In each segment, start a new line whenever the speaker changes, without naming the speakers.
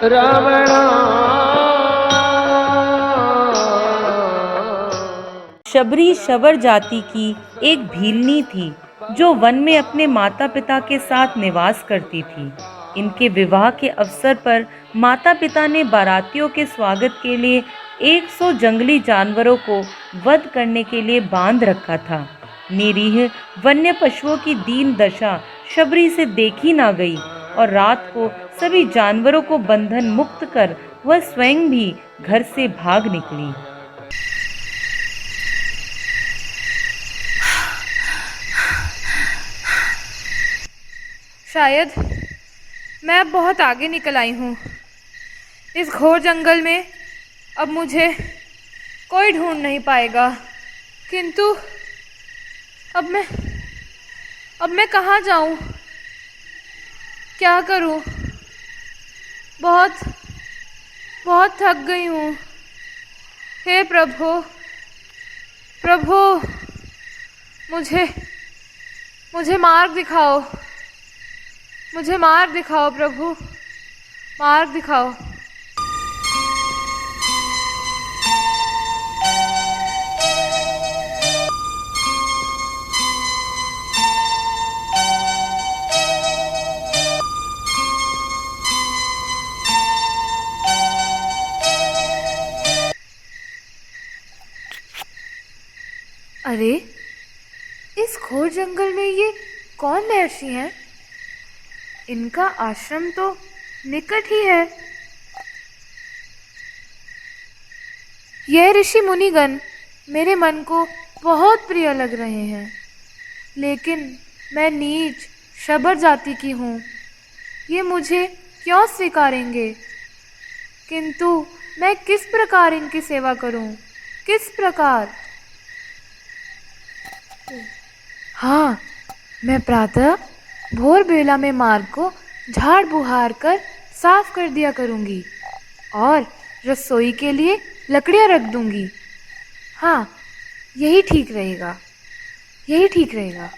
रावणा।
शबरी शबर जाति की एक भीलनी थी जो वन में अपने माता पिता के साथ निवास करती थी। इनके विवाह के अवसर पर माता पिता ने बारातियों के स्वागत के लिए 100 जंगली जानवरों को वध करने के लिए बांध रखा था। निरीह वन्य पशुओं की दीन दशा शबरी से देखी ना गई और रात को सभी जानवरों को बंधन मुक्त कर वह स्वयं भी घर से भाग निकली।
शायद मैं अब बहुत आगे निकल आई हूँ। इस घोर जंगल में अब मुझे कोई ढूंढ नहीं पाएगा। किंतु अब मैं कहाँ जाऊँ, क्या करूँ? बहुत बहुत थक गई हूँ। हे प्रभु, प्रभु मुझे मार्ग दिखाओ। मुझे मार्ग दिखाओ प्रभु, मार्ग दिखाओ। अरे, इस घोर जंगल में ये कौन महर्षि हैं? इनका आश्रम तो निकट ही है। यह ऋषि मुनिगण मेरे मन को बहुत प्रिय लग रहे हैं, लेकिन मैं नीच शबर जाति की हूँ। ये मुझे क्यों स्वीकारेंगे? किंतु मैं किस प्रकार इनकी सेवा करूँ? किस प्रकार? हाँ, मैं प्रातः भोर बेला में मार्ग को झाड़ बुहार कर साफ कर दिया करूँगी और रसोई के लिए लकड़ियाँ रख दूँगी। हाँ, यही ठीक रहेगा, यही ठीक रहेगा।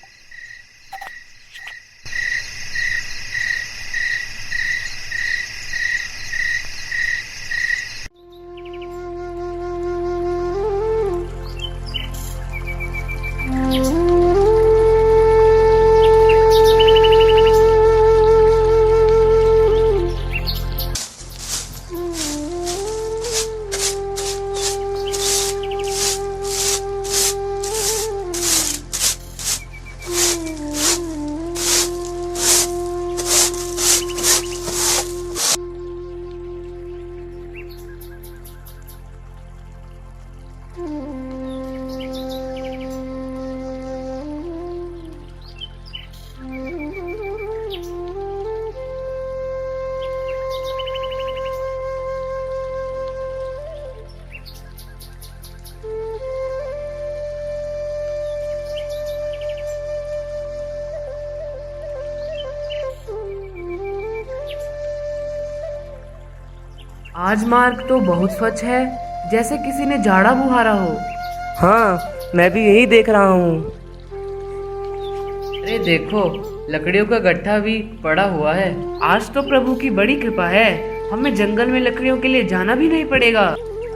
आज मार्ग तो बहुत स्वच्छ है, जैसे किसी ने झाड़ा बुहारा हो।
हाँ, मैं भी यही देख रहा हूँ।
अरे देखो, लकड़ियों का गट्ठा भी पड़ा हुआ है।
आज तो प्रभु की बड़ी कृपा है, हमें जंगल में लकड़ियों के लिए जाना भी नहीं पड़ेगा।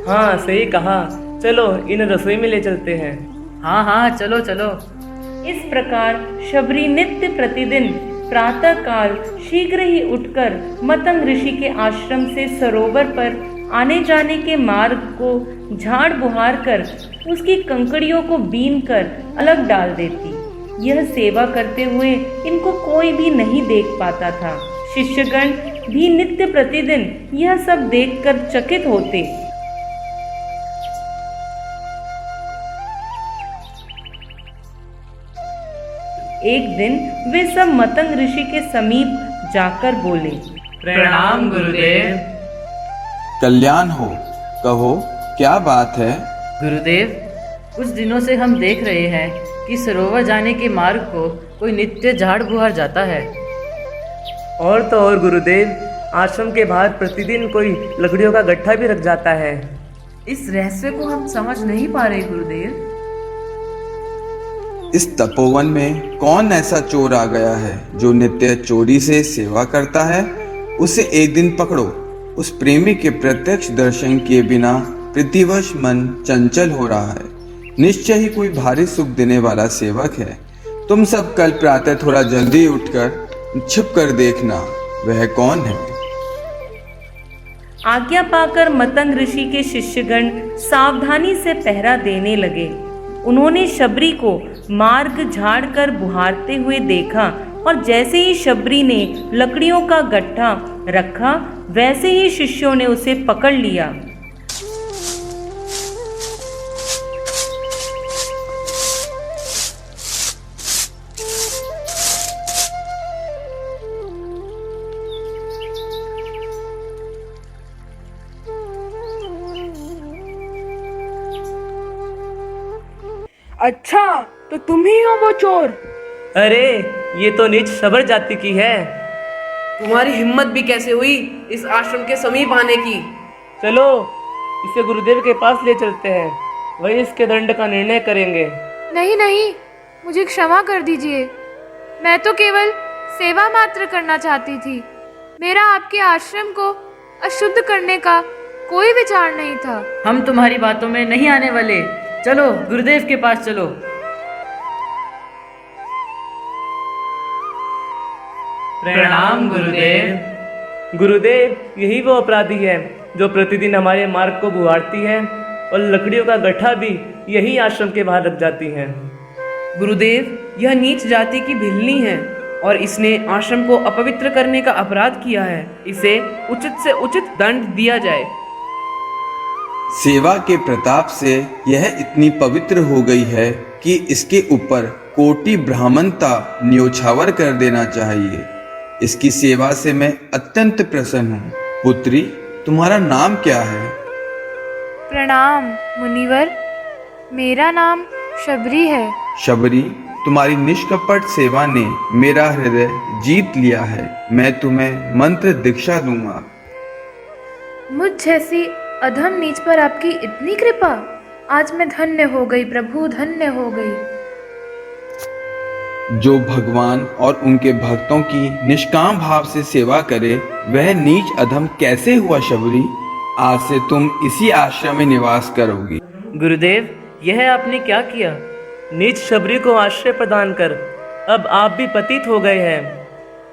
हाँ, सही कहा। चलो इन रसोई में ले चलते हैं।
हाँ हाँ, चलो चलो।
इस प्रकार शबरी नित्य प्रतिदिन प्रातः काल शीघ्र ही उठकर मतंग ऋषि के आश्रम से सरोवर पर आने जाने के मार्ग को झाड़ बुहार कर उसकी कंकड़ियों को बीन कर अलग डाल देती। यह सेवा करते हुए इनको कोई भी नहीं देख पाता था। शिष्यगण भी नित्य प्रतिदिन यह सब देखकर चकित होते। एक दिन वे सब मतंग ऋषि के समीप जाकर बोले,
प्रणाम गुरुदेव।
कल्याण हो, कहो क्या बात है?
गुरुदेव, कुछ दिनों से हम देख रहे हैं कि सरोवर जाने के मार्ग को कोई नित्य झाड़ बुहार जाता है।
और तो और गुरुदेव, आश्रम के बाहर प्रतिदिन कोई लकड़ियों का गट्ठा भी रख जाता है।
इस रहस्य को हम समझ नहीं पा रहे गुरुदेव।
इस तपोवन में कौन ऐसा चोर आ गया है जो नित्य चोरी से सेवा करता है? उसे एक दिन पकड़ो, उस प्रेमी के प्रत्यक्ष दर्शन किए बिना प्रतिवश मन चंचल हो रहा है। निश्चय ही कोई भारी सुख देने वाला सेवक है। तुम सब कल प्रातः थोड़ा जल्दी उठकर छिप कर देखना वह कौन है।
आज्ञा पाकर मतंग ऋषि के शिष्यगण सावधानी से पहरा देने लगे। उन्होंने शबरी को मार्ग झाड़ कर बुहारते हुए देखा और जैसे ही शबरी ने लकड़ियों का गट्ठा रखा वैसे ही शिष्यों ने उसे पकड़ लिया।
अच्छा, तो तुम ही हो वो चोर।
अरे ये तो नीच शबर जाति की है।
तुम्हारी हिम्मत भी कैसे हुई इस आश्रम के समीप आने की।
चलो इसे गुरुदेव के पास ले चलते हैं, वही इसके दंड का निर्णय करेंगे।
नहीं नहीं, मुझे क्षमा कर दीजिए। मैं तो केवल सेवा मात्र करना चाहती थी। मेरा आपके आश्रम को अशुद्ध करने का कोई विचार नहीं था।
हम तुम्हारी बातों में नहीं आने वाले। चलो गुरुदेव के पास चलो।
प्रणाम गुरुदेव। गुरुदेव, यही वो अपराधी है जो प्रतिदिन हमारे मार्ग को बुहारती है और लकड़ियों का गट्ठा भी यही आश्रम के बाहर रख जाती है।
गुरुदेव, यह नीच जाति की भिलनी है और इसने आश्रम को अपवित्र करने का अपराध किया है। इसे उचित से उचित दंड दिया जाए।
सेवा के प्रताप से यह इतनी पवित्र हो गई है कि इसके ऊपर कोटि ब्राह्मणता न्योछावर कर देना चाहिए। इसकी सेवा से मैं अत्यंत प्रसन्न हूँ। पुत्री, तुम्हारा नाम क्या है?
प्रणाम मुनिवर, मेरा नाम शबरी है।
शबरी, तुम्हारी निष्कपट सेवा ने मेरा हृदय जीत लिया है। मैं तुम्हें मंत्र दीक्षा दूंगा।
मुझ जैसी अधम नीच पर आपकी इतनी कृपा। आज मैं धन्य हो गई प्रभु, धन्य हो गई।
जो भगवान और उनके भक्तों की निष्काम भाव से सेवा करे वह नीच अधम कैसे हुआ शबरी? आज से तुम इसी आश्रम में निवास करोगी।
गुरुदेव, यह आपने क्या किया?
नीच शबरी को आश्रय प्रदान कर अब आप भी पतित हो गए हैं।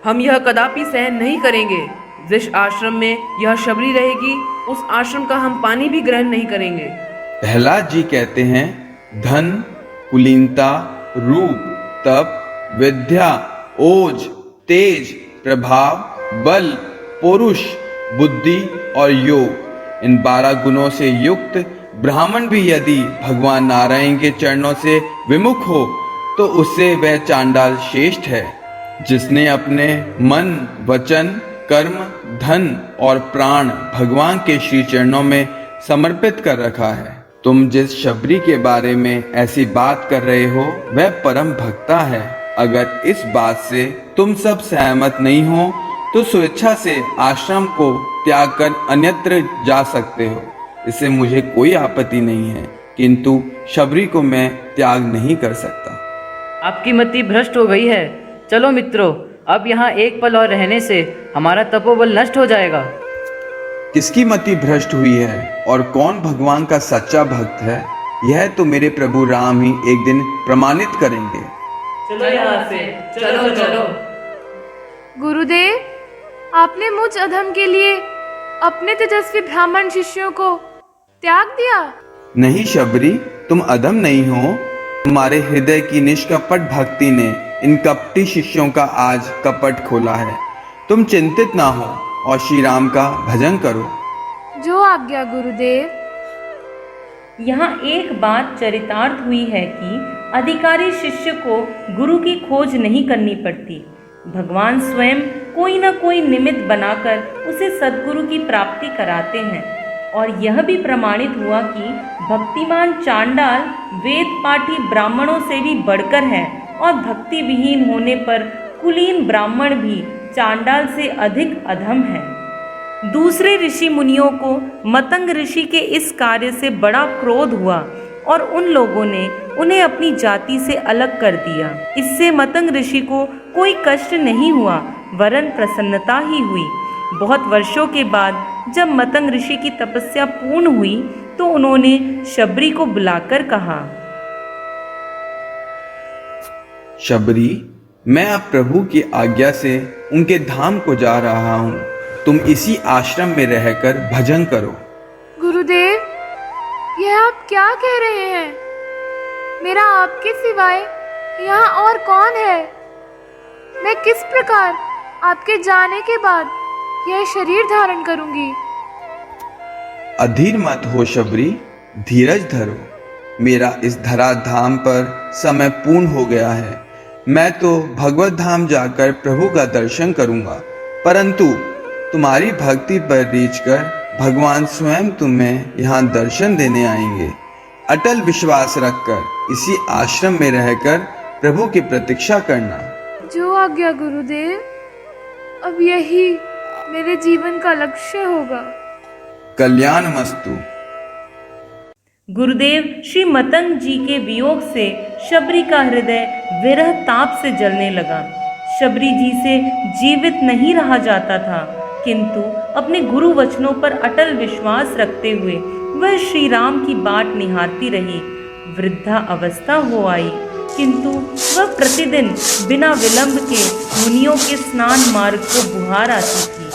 हम यह कदापि सहन नहीं करेंगे। जिस आश्रम में यह शबरी रहेगी उस आश्रम का हम पानी भी ग्रहण नहीं करेंगे।
प्रहलाद जी कहते हैं, धन, कुलीनता, रूप, तप, विद्या, ओज, तेज, प्रभाव, बल, पौरुष, बुद्धि और योग, इन 12 गुणों से युक्त ब्राह्मण भी यदि भगवान नारायण के चरणों से विमुख हो तो उससे वह चांडाल श्रेष्ठ है, जिसने अपने मन, वचन, कर्म, धन और प्राण भगवान के श्री चरणों में समर्पित कर रखा है। तुम जिस शबरी के बारे में ऐसी बात कर रहे हो वह परम भक्ता है। अगर इस बात से तुम सब सहमत नहीं हो तो स्वेच्छा से आश्रम को त्याग कर अन्यत्र जा सकते हो। इससे मुझे कोई आपत्ति नहीं है, किंतु शबरी को मैं त्याग नहीं कर सकता।
आपकी मति भ्रष्ट हो गई है। चलो मित्रों, अब यहाँ एक पल और रहने से हमारा तपोबल नष्ट हो जाएगा।
किसकी मति भ्रष्ट हुई है और कौन भगवान का सच्चा भक्त है, यह तो मेरे प्रभु राम ही एक दिन प्रमाणित करेंगे।
चलो यहाँ से, चलो चलो।
गुरुदेव, आपने मुझ अधम के लिए अपने तेजस्वी ब्राह्मण शिष्यों को त्याग दिया।
नहीं शबरी, तुम अधम नहीं हो। तुम्हारे हृदय की निष्कपट भक्ति ने इन कपटी शिष्यों का आज कपट खोला है। तुम चिंतित ना हो और श्री राम का भजन करो।
जो आज्ञा गुरुदेव।
यहाँ एक बात चरितार्थ हुई है कि अधिकारी शिष्य को गुरु की खोज नहीं करनी पड़ती। भगवान स्वयं कोई न कोई निमित्त बनाकर उसे सद्गुरु की प्राप्ति कराते हैं। और यह भी प्रमाणित हुआ कि भक्तिमान चांडाल वेद पाठी ब्राह्मणों से भी बढ़कर है और भक्ति विहीन होने पर कुलीन ब्राह्मण भी चांडाल से अधिक अधम है। दूसरे ऋषि मुनियों को मतंग ऋषि के इस कार्य से बड़ा क्रोध हुआ और उन लोगों ने उन्हें अपनी जाति से अलग कर दिया। इससे मतंग ऋषि को कोई कष्ट नहीं हुआ, वरन प्रसन्नता ही हुई। बहुत वर्षों के बाद जब मतंग ऋषि की तपस्या पूर्ण हुई तो उन्होंने शबरी को बुलाकर कहा,
शबरी, मैं अब प्रभु की आज्ञा से उनके धाम को जा रहा हूँ। तुम इसी आश्रम में रहकर भजन करो।
गुरुदेव, यह आप क्या कह रहे हैं? मेरा आपके सिवाय यहाँ और कौन है? मैं किस प्रकार आपके जाने के बाद यह शरीर धारण करूंगी?
अधीर मत हो शबरी, धीरज धरो। मेरा इस धराधाम पर समय पूर्ण हो गया है। मैं तो भगवत धाम जाकर प्रभु का दर्शन करूंगा, परंतु तुम्हारी भक्ति पर रीझकर भगवान स्वयं तुम्हें यहाँ दर्शन देने आएंगे। अटल विश्वास रखकर इसी आश्रम में रहकर प्रभु की प्रतीक्षा करना।
जो आज्ञा गुरुदेव, अब यही मेरे जीवन का लक्ष्य होगा।
कल्याणमस्तु।
गुरुदेव, श्री मतंग जी के वियोग से शबरी का हृदय विरह ताप से जलने लगा। शबरी जी से जीवित नहीं रहा जाता था, किंतु अपने गुरु वचनों पर अटल विश्वास रखते हुए वह श्री राम की बाट निहारती रही। वृद्धा अवस्था हो आई, किंतु वह प्रतिदिन बिना विलंब के मुनियों के स्नान मार्ग को बुहार आती थी।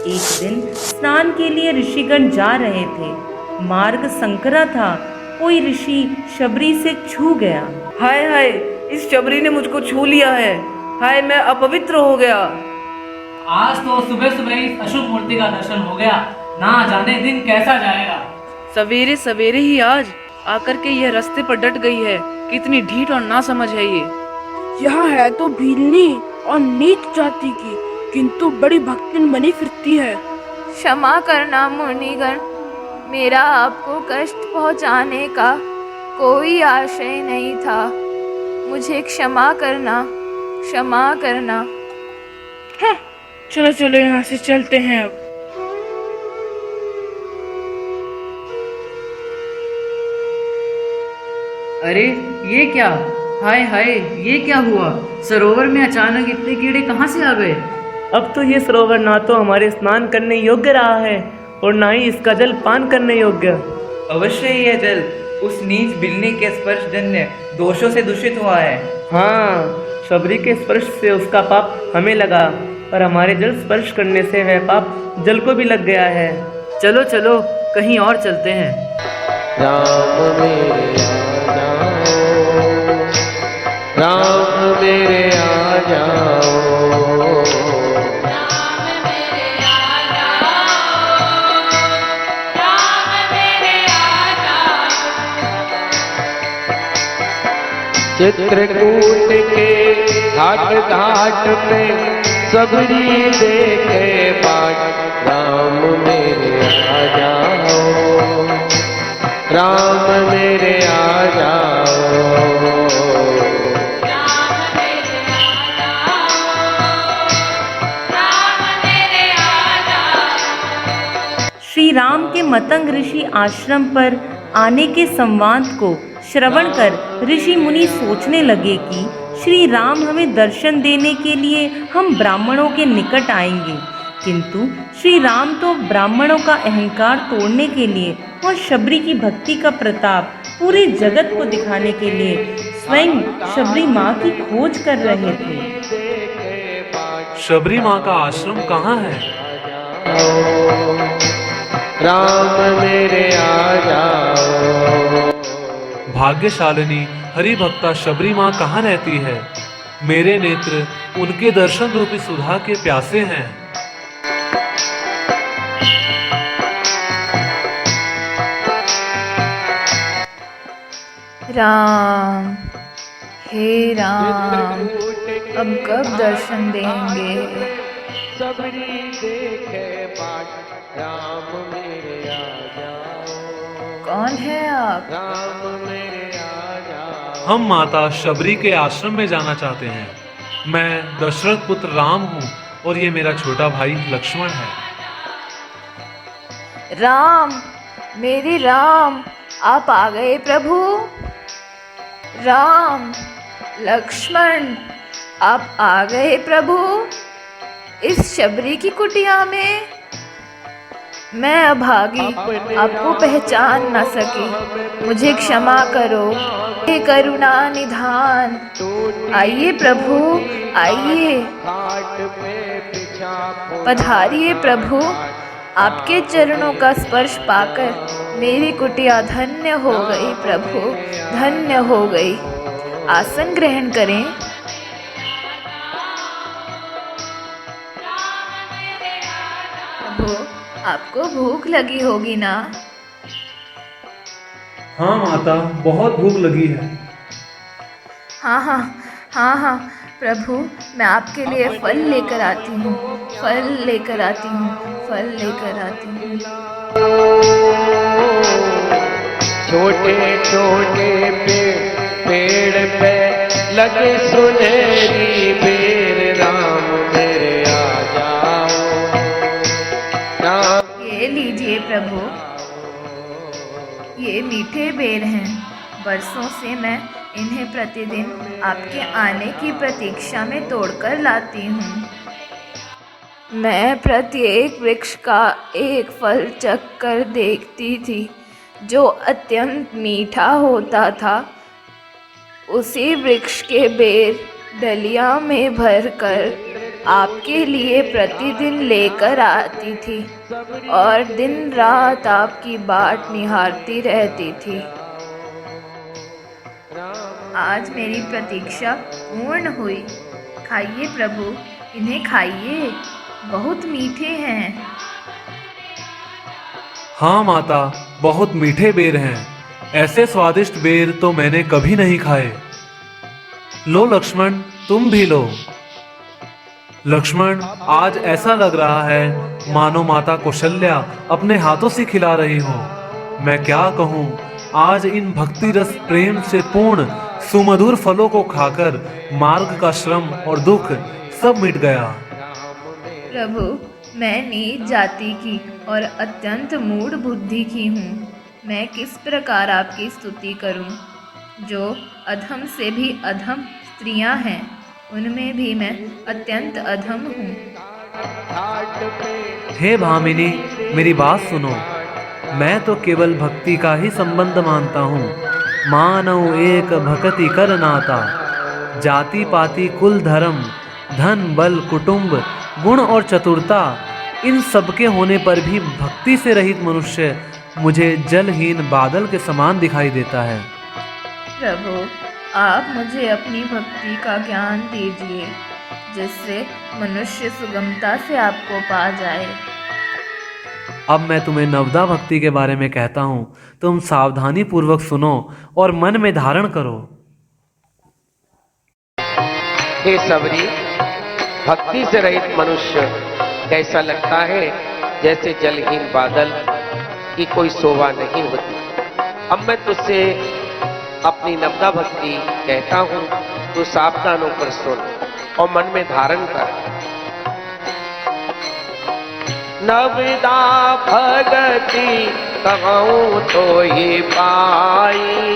एक दिन स्नान के लिए ऋषिगण जा रहे थे। मार्ग संकरा था। कोई ऋषि शबरी से छू गया।
हाय हाय, इस शबरी ने मुझको छू लिया है। हाय, मैं अपवित्र हो गया।
आज तो सुबह सुबह ही अशुभ मूर्ति का दर्शन हो गया, ना जाने दिन कैसा जाएगा।
सवेरे सवेरे ही आज आकर के यह रास्ते पर डट गई है। कितनी ढीठ और ना समझ है ये।
यह है तो भीलनी और नीच जाति की, किंतु बड़ी भक्तिन बनी फिरती है।
क्षमा करना मुनिगण, मेरा आपको कष्ट पहुंचाने का कोई आशय नहीं था। मुझे क्षमा करना, क्षमा करना।
चलो चलो, यहाँ से चलते हैं अब।
अरे ये क्या? हाय हाय, ये क्या हुआ? सरोवर में अचानक इतने कीड़े कहाँ से आ गए?
अब तो ये सरोवर ना तो हमारे स्नान करने योग्य रहा है और ना ही इसका जल पान करने योग्य।
अवश्य ही यह जल उस नीच बिल्ली के स्पर्शजन्य दोषों से दूषित हुआ है।
हाँ, शबरी के स्पर्श से उसका पाप हमें लगा, पर हमारे जल स्पर्श करने से वह पाप जल को भी लग गया है।
चलो चलो, कहीं और चलते हैं।
राम मेरे आ जाओ, राम मेरे आ जाओ, चित्रकूट के घाट घाट पे सबरी देखे बाट। राम मेरे आ जाओ, राम मेरे आ जाओ,
श्री राम के मतंग ऋषि आश्रम पर आने के संवाद को श्रवण कर ऋषि मुनि सोचने लगे कि श्री राम हमें दर्शन देने के लिए हम ब्राह्मणों के निकट आएंगे, किंतु श्री राम तो ब्राह्मणों का अहंकार तोड़ने के लिए और शबरी की भक्ति का प्रताप पूरे जगत को दिखाने के लिए स्वयं शबरी माँ की खोज कर रहे थे।
शबरी माँ का आश्रम कहाँ है?
राम मेरे आ जाओ।
भाग्यशालिनी हरि भक्ता शबरी माँ कहाँ रहती है? मेरे नेत्र उनके दर्शन रूपी सुधा के प्यासे हैं।
राम, हे राम, अब कब दर्शन देंगे?
सबरी देखे बाट। राम मेरे आ जाओ।
कौन है आप?
राम मेरे आ जाओ।
हम माता शबरी के आश्रम में जाना चाहते हैं। मैं दशरथ पुत्र राम हूँ और ये मेरा छोटा भाई लक्ष्मण है।
राम, मेरे राम, आप आ गए प्रभु। राम, लक्ष्मण, आप आ गए प्रभु। इस शबरी की कुटिया में? मैं अभागी आपको पहचान न सकी, मुझे क्षमा करो, हे करुणा निधान। आइए प्रभु, आइए, पधारिए प्रभु। आपके चरणों का स्पर्श पाकर मेरी कुटिया धन्य हो गई प्रभु, धन्य हो गई। आसन ग्रहण करें। प्रभु, आपको भूख लगी होगी ना?
हाँ माता, बहुत भूख लगी है।
हाँ प्रभु, मैं आपके लिए फल लेकर आती हूँ, फल लेकर आती हूँ, फल लेकर आती हूँ।
छोटे छोटे पेड़ पे लगे सुनहरी बेर, राम मेरे आ जाओ, राम।
ये लीजिए प्रभु, ये मीठे बेर हैं। बरसों से मैं इन्हें प्रतिदिन आपके आने की प्रतीक्षा में तोड़कर लाती हूँ। मैं प्रत्येक वृक्ष का एक फल चख कर देखती थी जो अत्यंत मीठा होता था। उसी वृक्ष के बेर डलिया में भरकर आपके लिए प्रतिदिन लेकर आती थी और दिन रात आपकी बाट निहारती रहती थी। आज मेरी प्रतीक्षा पूर्ण हुई। खाइए प्रभु, इन्हें खाइए, बहुत मीठे हैं।
हाँ माता, बहुत मीठे बेर हैं। ऐसे स्वादिष्ट बेर तो मैंने कभी नहीं खाए। लो लक्ष्मण, तुम भी लो। लक्ष्मण, आज ऐसा लग रहा है मानो माता कौशल्या अपने हाथों से खिला रही हो। मैं क्या कहूँ, आज इन भक्ति रस प्रेम से पूर्ण सुमधुर फलों को खाकर मार्ग का श्रम और दुख सब मिट गया।
प्रभु, मैं नीच जाति की और अत्यंत मूढ़ बुद्धि की हूँ। मैं किस प्रकार आपकी स्तुति करूँ? जो अधम से भी अधम स्त्रियाँ हैं, उनमें भी मैं अत्यंत अधम हूँ।
हे भामिनी, मेरी बात सुनो। मैं तो केवल भक्ति का ही संबंध मानता हूँ। मानव एक भक्ति कर नाता, जाति पाति कुल धर्म, धन बल कुटुंब गुण और चतुरता, इन सबके होने पर भी भक्ति से रहित मनुष्य मुझे जलहीन बादल के समान दिखाई देता है।
प्रभु, आप मुझे अपनी भक्ति का ज्ञान दीजिए, जिससे मनुष्य सुगमता से आपको पा जाए।
अब मैं तुम्हें नवदा भक्ति के बारे में कहता हूँ, तुम सावधानी पूर्वक सुनो और मन में धारण करो।
हे सबरी, भक्ति से रहित मनुष्य कैसा लगता है? जैसे जलहीन बादल की कोई शोभा नहीं होती। अब मैं तुझसे अपनी नवदा भक्ति कहता हूँ, तू सावधान होकर सुन और मन में धारण कर। नवदा भगति कहूँ तो ही पाई,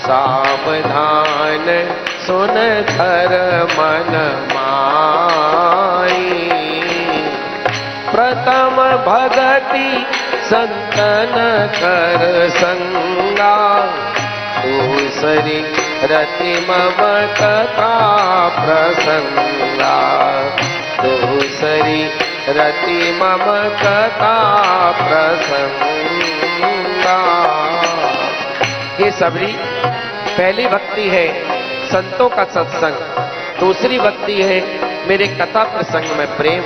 सावधान सुन धर मन माई। प्रथम भगति संतन कर संगा, दूसरी रति ममता प्रसंगा, दूसरी रति ममता प्रसंगा। ये सबरी, पहली भक्ति है संतों का सत्संग, दूसरी भक्ति है मेरे कथा प्रसंग में प्रेम।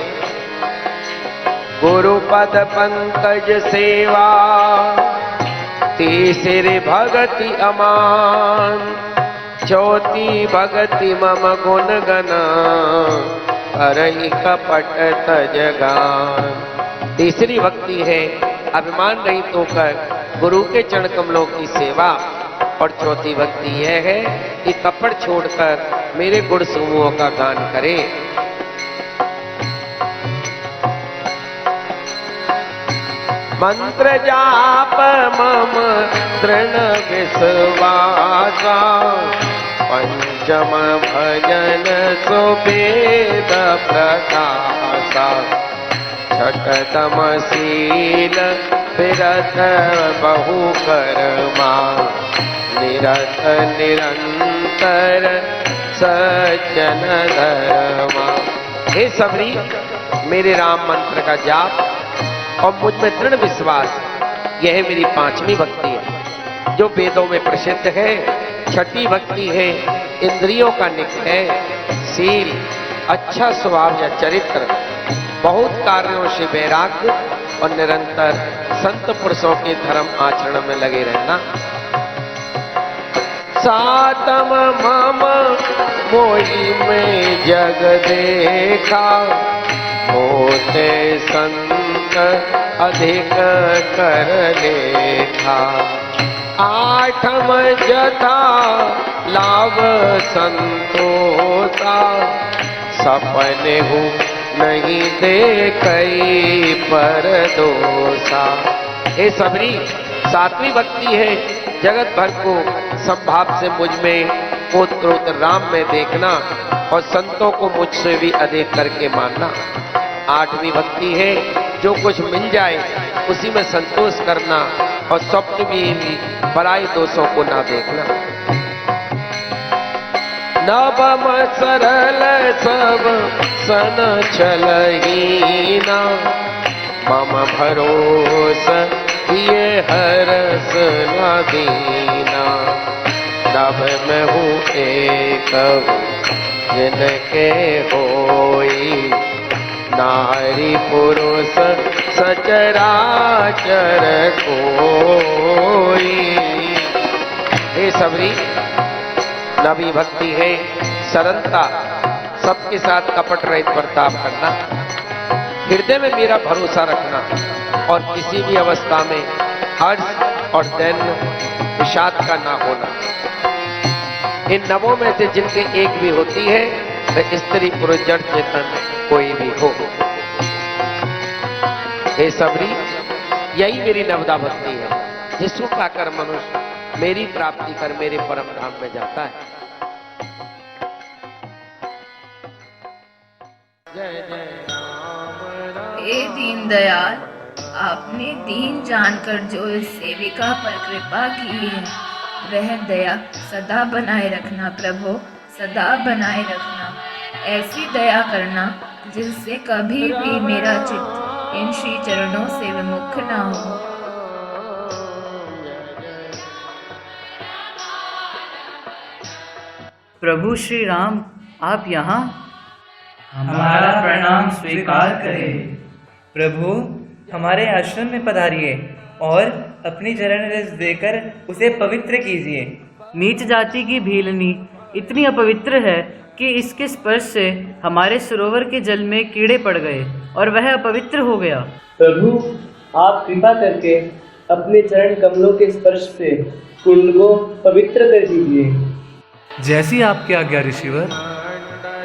गुरु पद पंकज सेवा, तीसरी भगति अमान, चौथी भगति मम गुण गना, करहि कपट तज गान। तीसरी भक्ति है अभिमान रहित होकर गुरु के चरण कमलों की सेवा, और चौथी भक्ति यह है कि कपट छोड़कर मेरे गुण समूहों का गान करे। मंत्र जाप मम तृण विश्वासा, पंच जम भजन सुबेद प्रकाशा छठ तमशील विरत बहु कर्मा निरत निरंतर सज्जन धर्मा। हे सबरी, मेरे राम मंत्र का जाप और मुझ में दृढ़ विश्वास, यह मेरी 5वीं भक्ति है जो वेदों में प्रसिद्ध है। 6ठी भक्ति है इंद्रियों का निग्रह, शील, अच्छा स्वभाव या चरित्र, बहुत कार्यों से वैराग्य और निरंतर संत पुरुषों के धर्म आचरण में लगे रहना। सातम मम मोहि में जग देखा, होते संत अधिक कर लेखा। 8म जथा लाभ संतोषा, सपने हूँ नहीं देखई पर दोषा। हे सबरी, 7वीं भक्ति है जगत भर को संभाव से मुझ में पुत्र राम में देखना और संतों को मुझसे भी अधिक करके मानना। 8वीं भक्ति है जो कुछ मिल जाए उसी में संतोष करना और स्वप्न भी पराई दोषों को ना देखना। नवम सरल सब सन चलहीना, मम भरोस ये हरस न दीना। नभ में हूँ एक जिनके होई, नारी पुरुष सचराचर कोई। हे सबरी, नवी भक्ति है सरलता, सबके साथ कपट रहित बर्ताव करना, हृदय में मेरा भरोसा रखना और किसी भी अवस्था में हर्ष और दैन्य विषाद का ना होना। इन नवों में से जिनके एक भी होती है, वह स्त्री पुरुष जड़ चेतन कोई भी हो। हे सबरी, यही मेरी नवदा भक्ति है जिसको पाकर मनुष्य मेरी प्राप्ति कर मेरे परम धाम में जाता है। जय जय
हे दीनदयाल, आपने दीन जानकर जो इस सेविका पर कृपा की है, वह दया सदा बनाए रखना प्रभु, सदा बनाए रखना। ऐसी दया करना जिससे कभी भी मेरा चित्त इन श्री चरणों से विमुख ना हो।
प्रभु श्री राम, आप यहाँ?
हमारा प्रणाम स्वीकार करें।
प्रभु, हमारे आश्रम में पधारिए और अपनी चरण रस देकर उसे पवित्र कीजिए।
नीच जाति की भीलनी इतनी अपवित्र है कि इसके स्पर्श से हमारे सरोवर के जल में कीड़े पड़ गए और वह अपवित्र हो गया।
प्रभु, आप कृपा करके अपने चरण कमलों के स्पर्श से कुंड को पवित्र कर दीजिए।
जैसी आपकी आज्ञा ऋषिवर।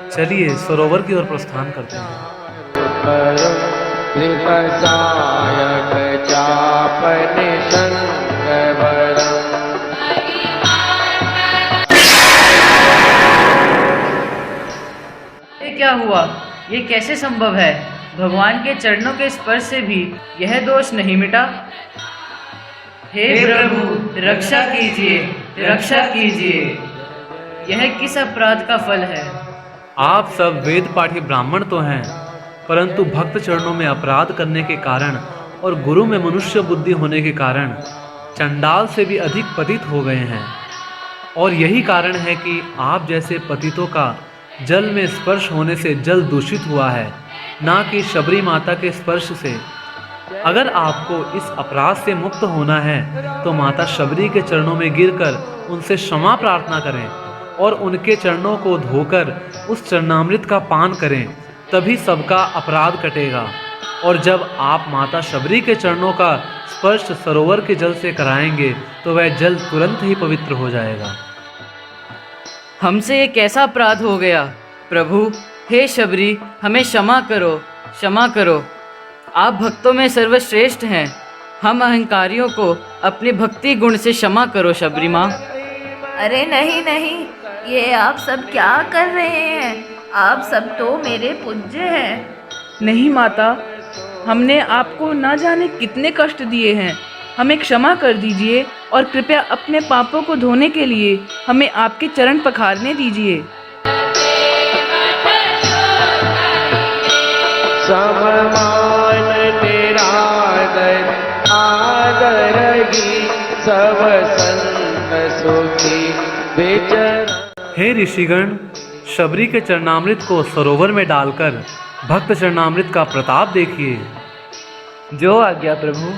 चलिए सरोवर की ओर प्रस्थान करते हैं।
ये क्या हुआ? ये कैसे संभव है? भगवान के चरणों के स्पर्श से भी यह दोष नहीं मिटा। हे प्रभु, रक्षा कीजिए, रक्षा कीजिए। यह किस अपराध का फल है?
आप सब वेद पाठी ब्राह्मण तो हैं, परंतु भक्त चरणों में अपराध करने के कारण और गुरु में मनुष्य बुद्धि होने के कारण चंडाल से भी अधिक पतित हो गए हैं। और यही कारण है कि आप जैसे पतितों का जल में स्पर्श होने से जल दूषित हुआ है, ना कि शबरी माता के स्पर्श से। अगर आपको इस अपराध से मुक्त होना है तो माता शबरी के चरणों में गिरकर उनसे क्षमा प्रार्थना करें और उनके चरणों को धोकर उस चरणामृत का पान करें, तभी सबका अपराध कटेगा। और जब आप माता शबरी के चरणों का स्पर्श सरोवर के जल से कराएंगे तो वह जल तुरंत ही पवित्र हो जाएगा।
हमसे ये कैसा अपराध हो गया? प्रभु, हे शबरी, हमें क्षमा करो, क्षमा करो। आप भक्तों में सर्वश्रेष्ठ हैं। हम अहंकारियों को अपने भक्ति गुण से क्षमा करो शबरी माँ।
अरे नहीं नहीं, ये आप सब क्या कर रहे हैं? आप सब तो मेरे पूज्य हैं।
नहीं माता, हमने आपको ना जाने कितने कष्ट दिए हैं। हमें क्षमा कर दीजिए और कृपया अपने पापों को धोने के लिए हमें आपके चरण पखारने दीजिए।
सममान निरादर आदर ही सब संत सुखी विचर।
हे ऋषिगण, शबरी के चरणामृत को सरोवर में डालकर भक्त चरणामृत का प्रताप देखिए।
जो आज्ञा प्रभु।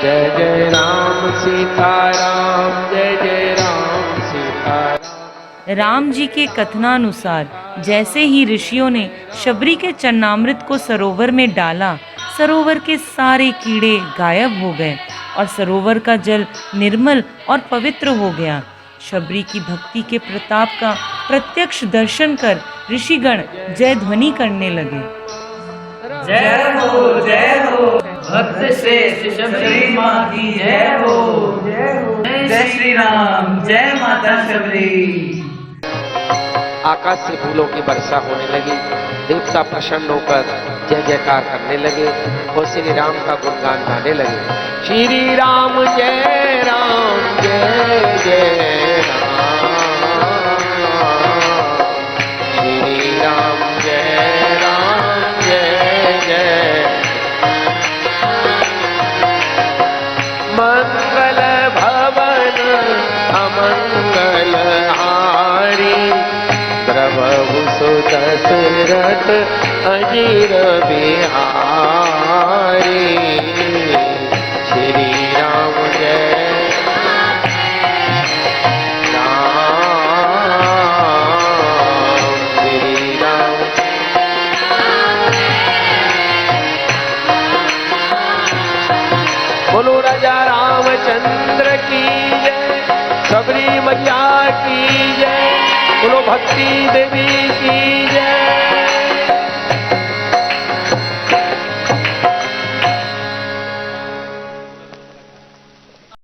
जय जय राम सीताराम, जय जय राम सीताराम।
राम जी के कथनानुसार जैसे ही ऋषियों ने शबरी के चरणामृत को सरोवर में डाला, सरोवर के सारे कीड़े गायब हो गए और सरोवर का जल निर्मल और पवित्र हो गया। शबरी की भक्ति के प्रताप का प्रत्यक्ष दर्शन कर ऋषिगण जय ध्वनि करने लगे।
जय हो भक्त श्रेष्ठ शबरी माँ की जय हो। जय श्री राम, जय माता शबरी।
आकाश से फूलों की वर्षा होने लगी। देवता प्रसन्न होकर जय जयकार करने लगे और श्री राम का गुणगान गाने लगे। श्री राम जय राम, जय जय राम। श्री राम जय राम, जय जय। मंगल भवन अमंगल हारी, प्रभु सुत दशरथ अजीर बिहारी। श्री राम जय राम, श्री राम। बोलो राजा रामचंद्र की जय, शबरी मैया की जय, बोलो भक्ति देवी की जय।